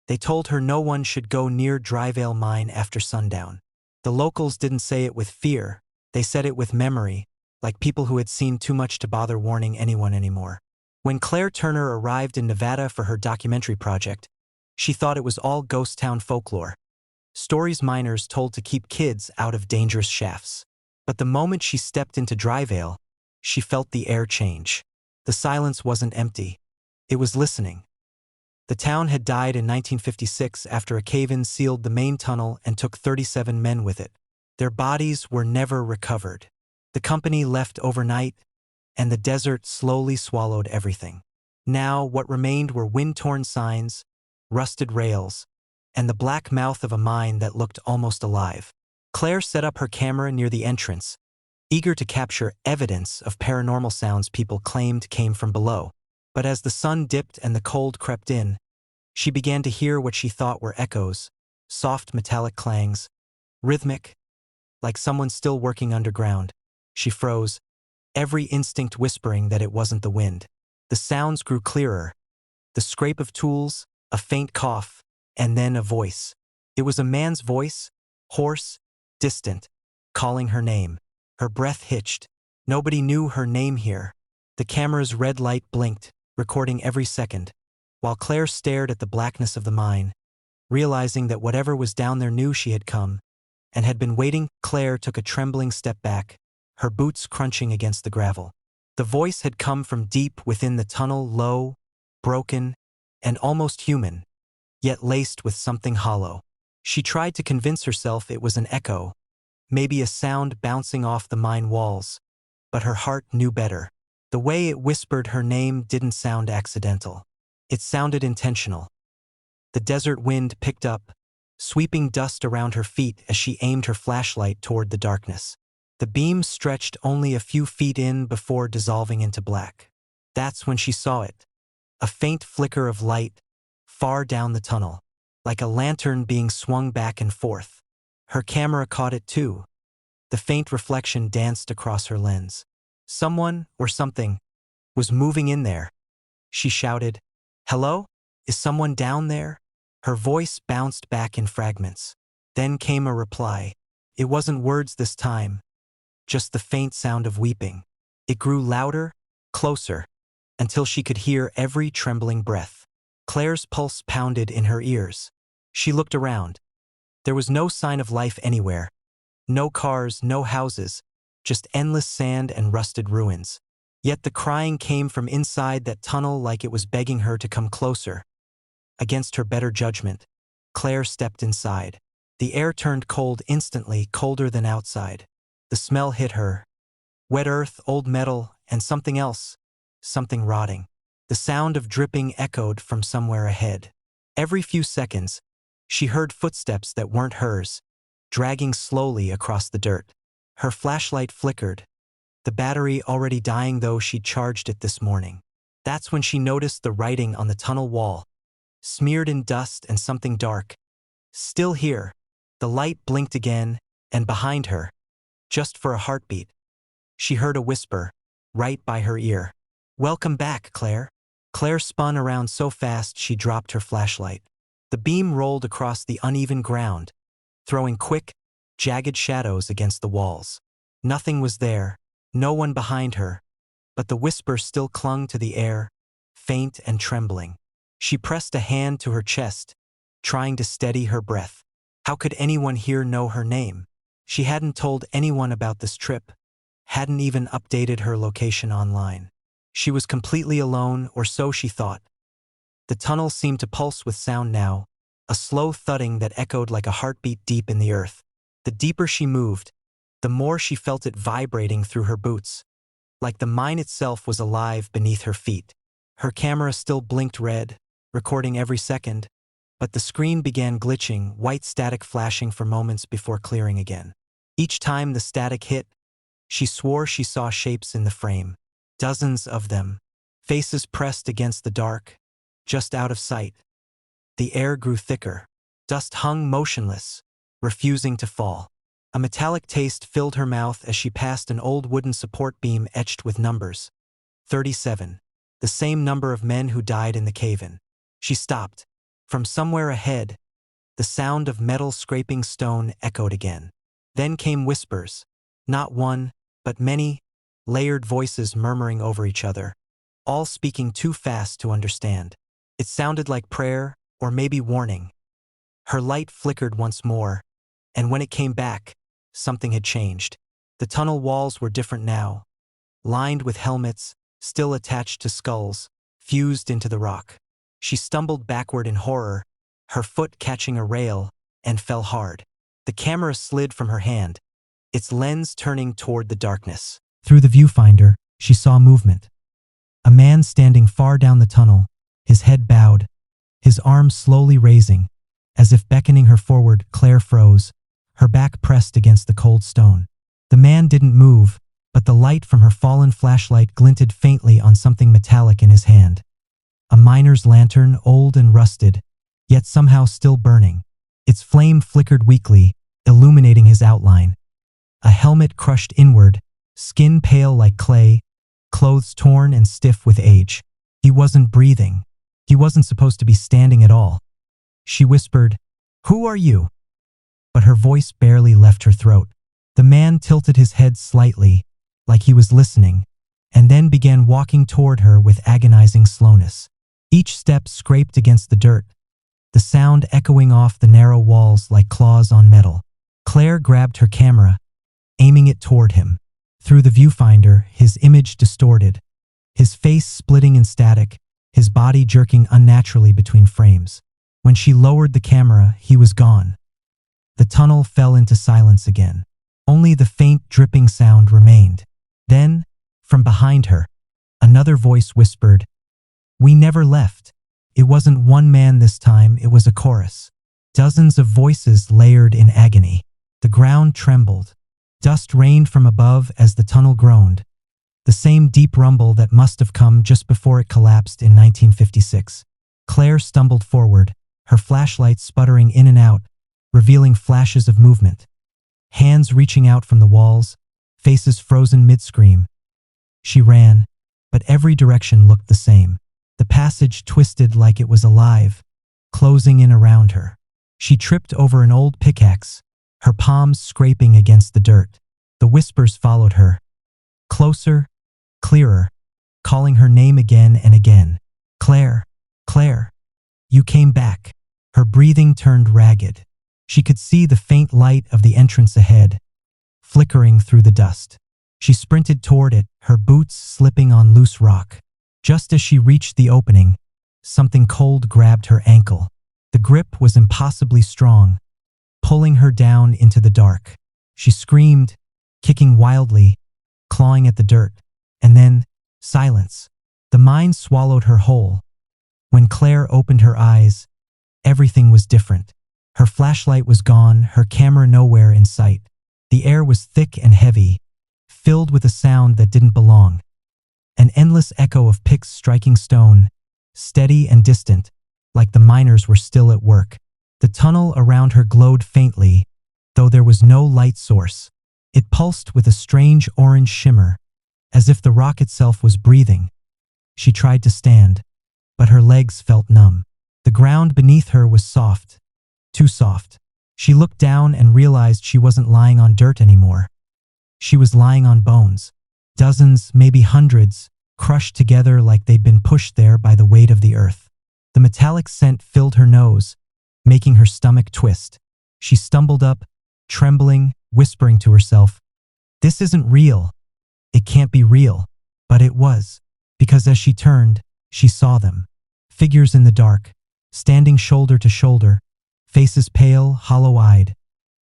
They told her no one should go near Dryvale Mine after sundown. The locals didn't say it with fear, they said it with memory, like people who had seen too much to bother warning anyone anymore. When Claire Turner arrived in Nevada for her documentary project, she thought it was all ghost town folklore, stories miners told to keep kids out of dangerous shafts. But the moment she stepped into Dryvale, she felt the air change. The silence wasn't empty. It was listening. The town had died in 1956 after a cave-in sealed the main tunnel and took 37 men with it. Their bodies were never recovered. The company left overnight, and the desert slowly swallowed everything. Now what remained were wind-torn signs, rusted rails, and the black mouth of a mine that looked almost alive. Claire set up her camera near the entrance, eager to capture evidence of paranormal sounds people claimed came from below. But as the sun dipped and the cold crept in, she began to hear what she thought were echoes, soft metallic clangs, rhythmic, like someone still working underground. She froze, every instinct whispering that it wasn't the wind. The sounds grew clearer, the scrape of tools, a faint cough, and then a voice. It was a man's voice, hoarse, distant, calling her name. Her breath hitched. Nobody knew her name here. The camera's red light blinked, recording every second, while Claire stared at the blackness of the mine, realizing that whatever was down there knew she had come, and had been waiting. Claire took a trembling step back, her boots crunching against the gravel. The voice had come from deep within the tunnel, low, broken, and almost human, yet laced with something hollow. She tried to convince herself it was an echo, maybe a sound bouncing off the mine walls, but her heart knew better. The way it whispered her name didn't sound accidental. It sounded intentional. The desert wind picked up, sweeping dust around her feet as she aimed her flashlight toward the darkness. The beam stretched only a few feet in before dissolving into black. That's when she saw it. A faint flicker of light, far down the tunnel, like a lantern being swung back and forth. Her camera caught it too. The faint reflection danced across her lens. Someone, or something, was moving in there. She shouted, "Hello? Is someone down there?" Her voice bounced back in fragments. Then came a reply. It wasn't words this time, just the faint sound of weeping. It grew louder, closer, until she could hear every trembling breath. Claire's pulse pounded in her ears. She looked around. There was no sign of life anywhere. No cars, no houses, just endless sand and rusted ruins. Yet the crying came from inside that tunnel like it was begging her to come closer. Against her better judgment, Claire stepped inside. The air turned cold instantly, colder than outside. The smell hit her. Wet earth, old metal, and something else. Something rotting. The sound of dripping echoed from somewhere ahead. Every few seconds, she heard footsteps that weren't hers, dragging slowly across the dirt. Her flashlight flickered, the battery already dying though she'd charged it this morning. That's when she noticed the writing on the tunnel wall, smeared in dust and something dark. Still here. The light blinked again, and behind her, just for a heartbeat, she heard a whisper, right by her ear. "Welcome back, Claire." Claire spun around so fast she dropped her flashlight. The beam rolled across the uneven ground, throwing quick, jagged shadows against the walls. Nothing was there, no one behind her, but the whisper still clung to the air, faint and trembling. She pressed a hand to her chest, trying to steady her breath. How could anyone here know her name? She hadn't told anyone about this trip, hadn't even updated her location online. She was completely alone, or so she thought. The tunnel seemed to pulse with sound now, a slow thudding that echoed like a heartbeat deep in the earth. The deeper she moved, the more she felt it vibrating through her boots, like the mine itself was alive beneath her feet. Her camera still blinked red, recording every second, but the screen began glitching, white static flashing for moments before clearing again. Each time the static hit, she swore she saw shapes in the frame. Dozens of them, faces pressed against the dark, just out of sight. The air grew thicker. Dust hung motionless, refusing to fall. A metallic taste filled her mouth as she passed an old wooden support beam etched with numbers. 37. The same number of men who died in the cave-in. She stopped, From somewhere ahead, the sound of metal scraping stone echoed again. Then came whispers, not one, but many, layered voices murmuring over each other, all speaking too fast to understand. It sounded like prayer, or maybe warning. Her light flickered once more, and when it came back, something had changed. The tunnel walls were different now, lined with helmets, still attached to skulls, fused into the rock. She stumbled backward in horror, her foot catching a rail, and fell hard. The camera slid from her hand, its lens turning toward the darkness. Through the viewfinder, she saw movement. A man standing far down the tunnel, his head bowed, his arms slowly raising. As if beckoning her forward, Claire froze, her back pressed against the cold stone. The man didn't move, but the light from her fallen flashlight glinted faintly on something metallic in his hand. A miner's lantern, old and rusted, yet somehow still burning. Its flame flickered weakly, illuminating his outline. A helmet crushed inward, skin pale like clay, clothes torn and stiff with age. He wasn't breathing. He wasn't supposed to be standing at all. She whispered, "Who are you?" But her voice barely left her throat. The man tilted his head slightly, like he was listening, and then began walking toward her with agonizing slowness. Each step scraped against the dirt, the sound echoing off the narrow walls like claws on metal. Claire grabbed her camera, aiming it toward him. Through the viewfinder, his image distorted, his face splitting in static, his body jerking unnaturally between frames. When she lowered the camera, he was gone. The tunnel fell into silence again. Only the faint dripping sound remained. Then, from behind her, another voice whispered, "We never left." It wasn't one man this time, it was a chorus. Dozens of voices layered in agony. The ground trembled. Dust rained from above as the tunnel groaned. The same deep rumble that must have come just before it collapsed in 1956. Claire stumbled forward, her flashlight sputtering in and out, revealing flashes of movement. Hands reaching out from the walls, faces frozen mid-scream. She ran, but every direction looked the same. The passage twisted like it was alive, closing in around her. She tripped over an old pickaxe, her palms scraping against the dirt. The whispers followed her. Closer, clearer, calling her name again and again. "Claire, Claire, you came back." Her breathing turned ragged. She could see the faint light of the entrance ahead, flickering through the dust. She sprinted toward it, her boots slipping on loose rock. Just as she reached the opening, something cold grabbed her ankle. The grip was impossibly strong, pulling her down into the dark. She screamed, kicking wildly, clawing at the dirt. And then, silence. The mine swallowed her whole. When Claire opened her eyes, everything was different. Her flashlight was gone, her camera nowhere in sight. The air was thick and heavy, filled with a sound that didn't belong. An endless echo of picks striking stone, steady and distant, like the miners were still at work. The tunnel around her glowed faintly, though there was no light source. It pulsed with a strange orange shimmer, as if the rock itself was breathing. She tried to stand, but her legs felt numb. The ground beneath her was soft, too soft. She looked down and realized she wasn't lying on dirt anymore. She was lying on bones. Dozens, maybe hundreds, crushed together like they'd been pushed there by the weight of the earth. The metallic scent filled her nose, making her stomach twist. She stumbled up, trembling, whispering to herself, "This isn't real. It can't be real." But it was, because as she turned, she saw them. Figures in the dark, standing shoulder to shoulder, faces pale, hollow-eyed,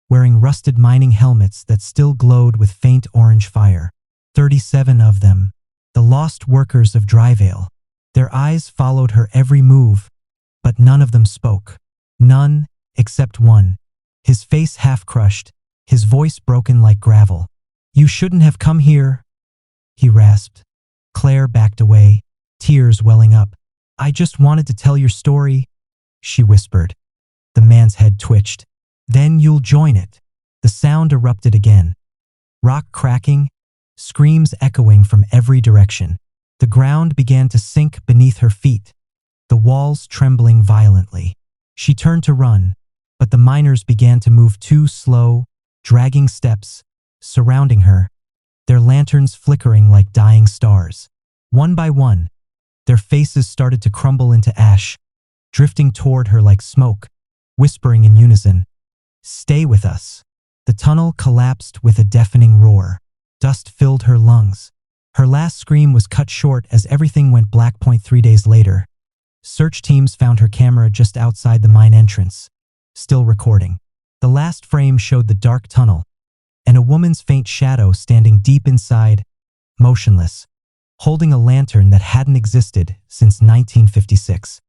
wearing rusted mining helmets that still glowed with faint orange fire. 37 of them, the lost workers of Dryvale. Their eyes followed her every move, but none of them spoke. None, except one, his face half-crushed, his voice broken like gravel. "You shouldn't have come here," he rasped. Claire backed away, tears welling up. "I just wanted to tell your story," she whispered. The man's head twitched. "Then you'll join it." The sound erupted again. Rock cracking, screams echoing from every direction. The ground began to sink beneath her feet, the walls trembling violently. She turned to run, but the miners began to move too slow, dragging steps, surrounding her, their lanterns flickering like dying stars. One by one, their faces started to crumble into ash, drifting toward her like smoke, whispering in unison, "Stay with us." The tunnel collapsed with a deafening roar. Dust filled her lungs. Her last scream was cut short as everything went black. 3 days later, search teams found her camera just outside the mine entrance, still recording. The last frame showed the dark tunnel, and a woman's faint shadow standing deep inside, motionless, holding a lantern that hadn't existed since 1956.